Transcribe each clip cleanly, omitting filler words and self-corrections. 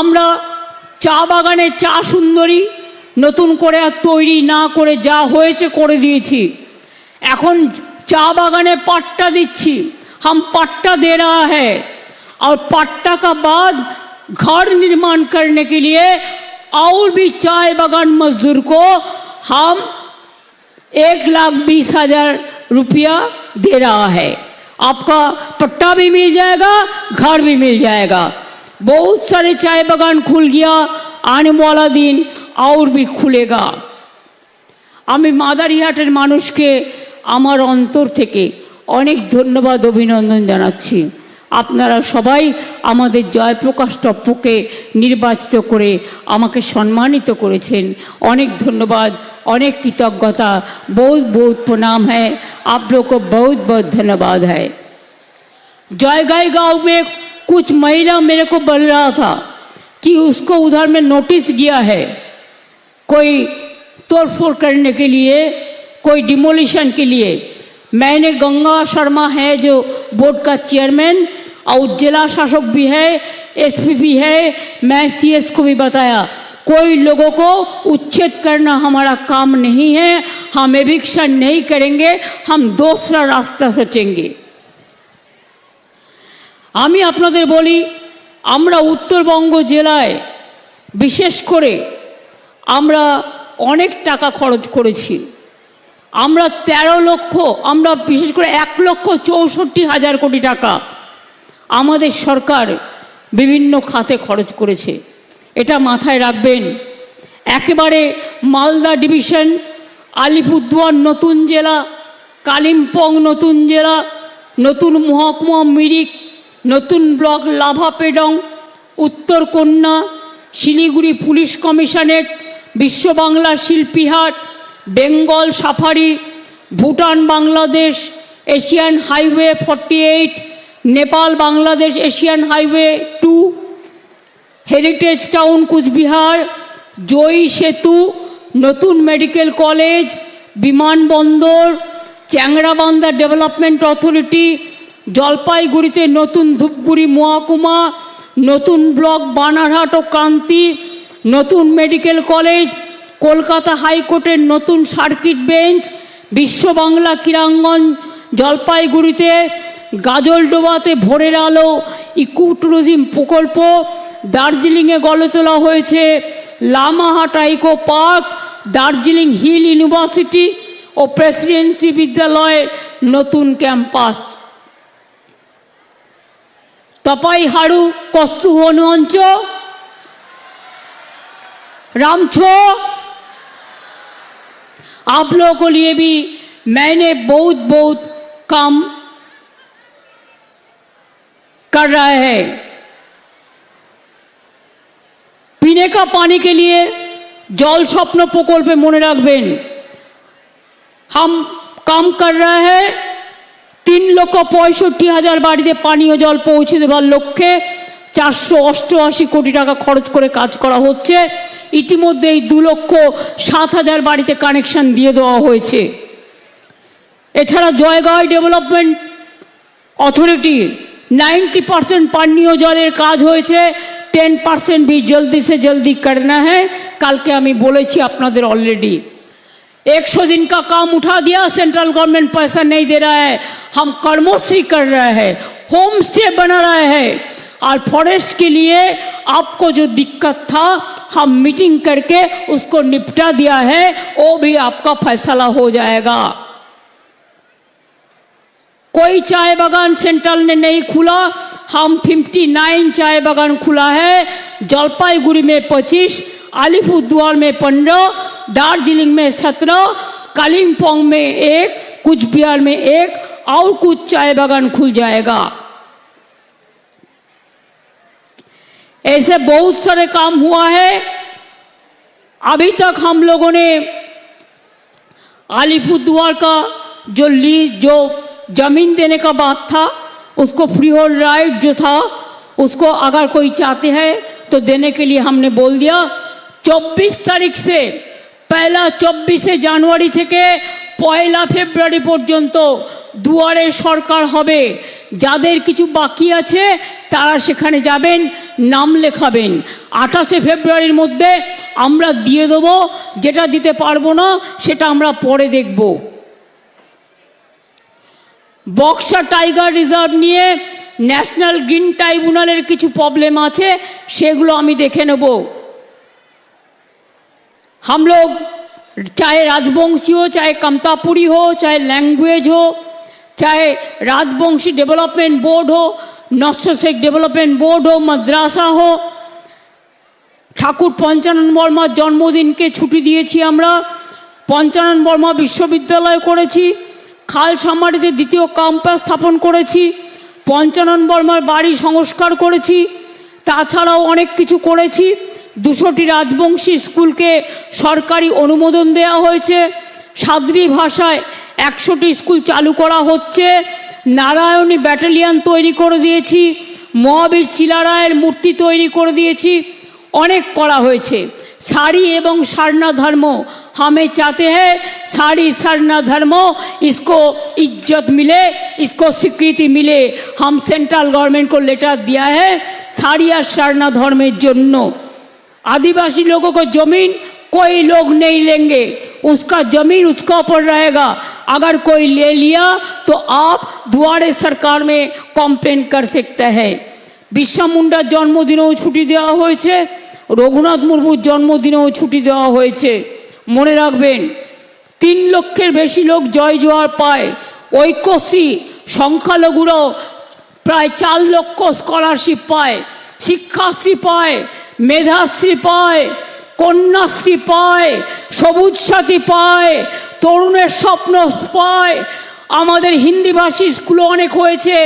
আমরা চা বাগানে চা সুন্দরী নতুন করে আর তৈরি না করে যা হয়েছে করে দিয়েছি। এখন चा बागाने पट्टा दिच्छी, हम पट्टा दे रहा है और पट्टा का बाद घर निर्माण करने के लिए और भी चाय बागान मजदूर को हम 1,20,000 रुपया दे रहा है। आपका पट्टा भी मिल जाएगा, घर भी मिल जाएगा। बहुत सारे चाय बागान खुल गया, आने वाला दिन और भी खुलेगा। आमी मादारिहाटेर मानुषके आमार अंतर थेके अनेक धन्यवाद अभिनंदन जानाচ্ছি। আপনারা সবাই আমাদের জয়প্রকাশ টপ্পকে নির্বাচিত করে আমাকে সম্মানিত করেছেন। অনেক ধন্যবাদ, অনেক কৃতজ্ঞতা, बहुत बहुत प्रणाम है। आप लोग को बहुत बहुत धन्यवाद है। जयगाई गांव में कुछ महिला मेरे को बोल रहा था कि उसको उधर में नोटिस गया है, कोई तोड़फोड़ करने के लिए, कोई डिमोलिशन के लिए। मैंने गंगा शर्मा है जो बोर्ड का चेयरमैन और जिला शासक भी है, एसपी भी है, मैं सीएस को भी बताया कोई लोगों को उच्छेद करना हमारा काम नहीं है, हम एविक्शन नहीं करेंगे, हम दूसरा रास्ता सोचेंगे। आमी आपनादेर बोली आमरा उत्तरबंग जिलाय विशेष करे आमरा अनेक टाका खरच करेছি। আমরা 13 লক্ষ, আমরা বিশেষ করে 1,64,000 কোটি টাকা আমাদের সরকার বিভিন্ন খাতে খরচ করেছে, এটা মাথায় রাখবেন। একেবারে মালদা ডিভিশন, আলিপুরদুয়ার নতুন জেলা, কালিম্পং নতুন জেলা, নতুন মহকুমা মিরিক, নতুন ব্লক লাভাপেডং, উত্তর কন্যা, Siliguri police commissionerate, Biswa Bangla Shilpihaat, Bengal safari, Bhutan Bangladesh Asian highway 48, Nepal Bangladesh Asian highway 2, heritage town Coochbehar, Joy Setu, नतून मेडिकल कॉलेज, विमानबंदर, चैंगड़ाबांधा डेवलपमेंट अथरिटी, जलपाईगुड़ीते नतून धूपगुड़ी महकुमा, नतून ब्लक बानारहाट और क्रांति, नतून मेडिकल कॉलेज, कलकाता हाईकोर्टर नतून सार्किट बेंच, विश्व बांगला क्रीड़ांगन, जलपाईगुड़ीते गाजलडोबाते भोरेर आलो इको टूरिज्म प्रकल्प, दार्जिलिंगे गड़े तोला हयेछे लामाहाटा इको पार्क, दार्जिलिंग हिल यूनिभार्सिटी और प्रेसिडेंसि विद्यालय नतून कैम्पास, तपाईहारू कस्तुवन अंच, रामछो, आप लोगों के लिए भी मैंने बहुत बहुत काम कर रहा है। पीने का पानी के लिए जल स्वप्न प्रकल्प मने रखबेन, हम काम कर रहा है 3,65,000 बाड़ीते पानीय जल पौঁছে देवार लक्ष्ये 488 कोटी टाका खरच करे काज करा होच्छे। इतिमध्ये 2,07,000 बाड़ीते कानेक्शन दिए देওয়া হয়েছে। এছাড়া জয়গাঁও डेवलपमेंट अथरिटी 90% पानीय जलेर काज হয়েছে, 10% भी जल्दी से जल्दी करना है। कल के आमी बोलेছি আপনাদের ऑलरेडी 100 दिन का काम उठा दिया, सेंट्रल गवर्नमेंट पैसा नहीं दे रहा है, हम कर्मश्री कर रहे हैं, होम स्टे बना रहे हैं और फॉरेस्ट के लिए आपको जो दिक्कत था हम मीटिंग करके उसको निपटा दिया है, वो भी आपका फैसला हो जाएगा। कोई चाय बागान सेंट्रल ने नहीं खुला, हम 59 चाय बागान खुला है। जलपाईगुड़ी में 25, अलीपुरद्वार में 15, दार्जिलिंग में 17, कालिम्पोंग में 1, कुचबिहार में 1 और कुछ चाय बागान खुल जाएगा। ऐसे बहुत सारे काम हुआ है। अभी तक हम लोगों ने अलीपुरद्वार का जो जमीन देने का बात था उसको फ्री होल्ड राइट जो था उसको अगर कोई चाहते हैं तो देने के लिए हमने बोल दिया। 24 तारीख से पहला 24 জানুয়ারি থেকে 1 ফেব্রুয়ারি पर्यन्त दुआरे सरकार होबे। যাদের কিছু বাকি আছে তারা সেখানে যাবেন, নাম লেখাবেন। 28শে ফেব্রুয়ারির মধ্যে আমরা দিয়ে দেবো, যেটা দিতে পারবো না সেটা আমরা পরে দেখব। বক্সা টাইগার রিজার্ভ নিয়ে ন্যাশনাল গ্রিন ট্রাইব্যুনালের কিছু প্রবলেম আছে, সেগুলো আমি দেখে নেব। हम लोग चाहे राजवंशी हो, चाहे कमतापुरी हो, चाहे लैंग्वेज हो, चाहे राजवंशी डेवलपमेंट बोर्ड हो, नस्य शेख डेवलपमेंट बोर्ड हो, मद्रासा हो, ठाकुर पंचानन बर्मार जन्मदिन के छुट्टी दिएছি আমরা, पंचानन बर्मा विश्वविद्यालय করেছি, খালসামারিতে দ্বিতীয় ক্যাম্পাস স্থাপন করেছি, पंचानन बर्मार বাড়ি সংস্কার করেছি, তাছাড়াও অনেক কিছু করেছি। 200টি রাজবংশী স্কুলকে সরকারি অনুমোদন দেওয়া হয়েছে, সাদ্রি ভাষায় 100টি স্কুল চালু করা হচ্ছে, নারায়ণী ব্যাটালিয়ন তৈরি করে দিয়েছি, মহাবীর চিলারায়ের মূর্তি তৈরি করে দিয়েছি, অনেক করা হয়েছে। साड़ी एवं सरना धर्म हमें चाहते हैं, साड़ी सरना धर्म इसको इज्जत मिले, इसको स्वीकृति मिले। हम सेंट्रल गवर्नमेंट को लेटर दिया है साड़ी और सरना धर्मेर जन्य। आदिवासी लोगों को जमीन कोई लोग नहीं लेंगे, उसका जमीन उसका ऊपर रहेगा। अगर कोई ले लिया तो आप दुआरे सरकार में कंप्लेन कर सकते हैं। बिरसा मुंडार जन्मदिनेও छुट्टी देওয়া হয়েছে, রঘুনাথ মুর্মুর জন্মদিনেও ছুটি দেওয়া হয়েছে। মনে রাখবেন 3 লক্ষের বেশি লোক জয় জোয়ার পায়। ঐক্যশ্রী সংখ্যালঘুরও প্রায় 4 লক্ষ স্কলারশিপ পায়, শিক্ষাশ্রী পায়, মেধাশ্রী পায়, কন্যাশ্রী পায়, সবুজ সাথী পায়, তরুণের স্বপ্ন পায়। আমাদের হিন্দিভাষী স্কুলও অনেক হয়েছে,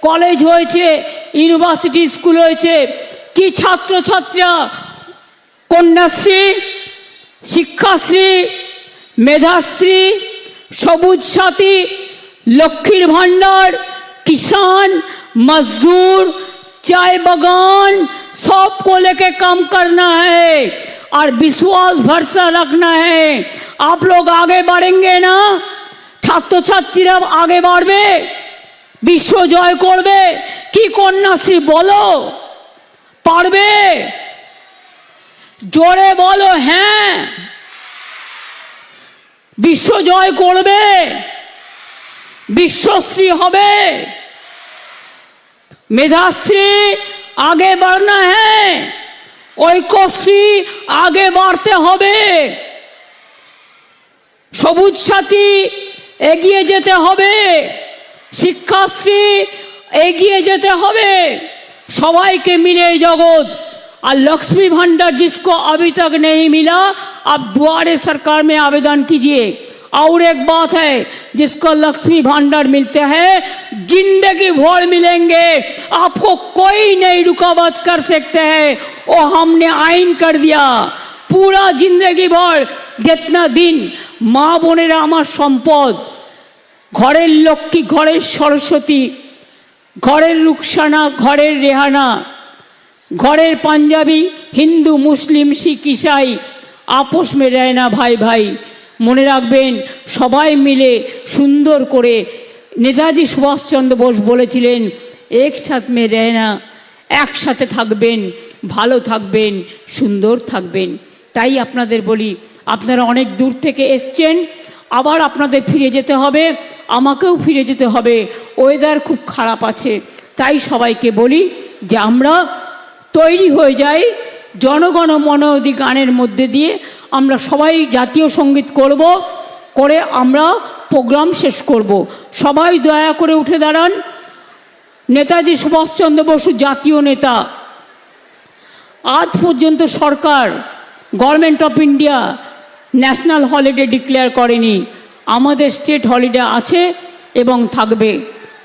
কলেজ হয়েছে, ইউনিভার্সিটি স্কুল হয়েছে। কি ছাত্রছাত্রীরা কন্যাশ্রী, শিক্ষাশ্রী, মেধাশ্রী, সবুজ সাথী, লক্ষ্মীর ভান্ডার, किसान मजदूर चाय बागान सबको लेके काम करना है और विश्वास भरोसा रखना है। आप लोग आगे बढ़ेंगे ना, छात्र छात्रीरा आगे बढ़बे, विश्व जय करबे। कि कन्याश्री बोलो, पारबे? जोरे बोलो हैं, विश्व जय करबे, विश्वश्री होबे। मेधाश्री आगे बढ़ना है, ঐক্যশ্রী आगे बढ़ते होबे, সবুজ সাথী এগিয়ে যেতে হবে, শিক্ষাশ্রী এগিয়ে যেতে হবে। সবাইকে मिले जगत। और लक्ष्मी भंडार जिसको अभी तक नहीं मिला, आप द्वारे सरकार में आवेदन कीजिए। और एक बात है, जिसको लक्ष्मी भंडार मिलते हैं जिंदगी भर मिलेंगे, आपको कोई नहीं रुकावट कर सकते हैं। वो हमने आइन कर दिया, पूरा जिंदगी भर जितना दिन माँ बोनेरा आमार सम्पद, घरेर लक्ष्मी, घरेर सरस्वती, घरेर रुखसाना, घरेर रेहाना, घरेर पंजाबी, हिंदू मुस्लिम सिख ईसाई आपस में रहना भाई भाई। মনে রাখবেন সবাই মিলে সুন্দর করে নেতাজি সুভাষচন্দ্র বোস বলেছিলেন এক সাথ মে রহনা, একসাথে থাকবেন, ভালো থাকবেন, সুন্দর থাকবেন। তাই আপনাদের বলি, আপনারা অনেক দূর থেকে এসছেন, আবার আপনাদের ফিরে যেতে হবে, আমাকেও ফিরে যেতে হবে। ওয়েদার খুব খারাপ আছে, তাই সবাইকে বলি যে আমরা তৈরি হয়ে যাই। জনগণ মন অধি গানের মধ্যে দিয়ে আমরা সবাই জাতীয় সঙ্গীত করব, করে আমরা প্রোগ্রাম শেষ করব। সবাই দয়া করে উঠে দাঁড়ান। নেতাজি সুভাষচন্দ্র বসু জাতীয় নেতা। আজ পর্যন্ত সরকার, government of India national holiday declare করেনি। আমাদের স্টেট হলিডে আছে এবং থাকবে।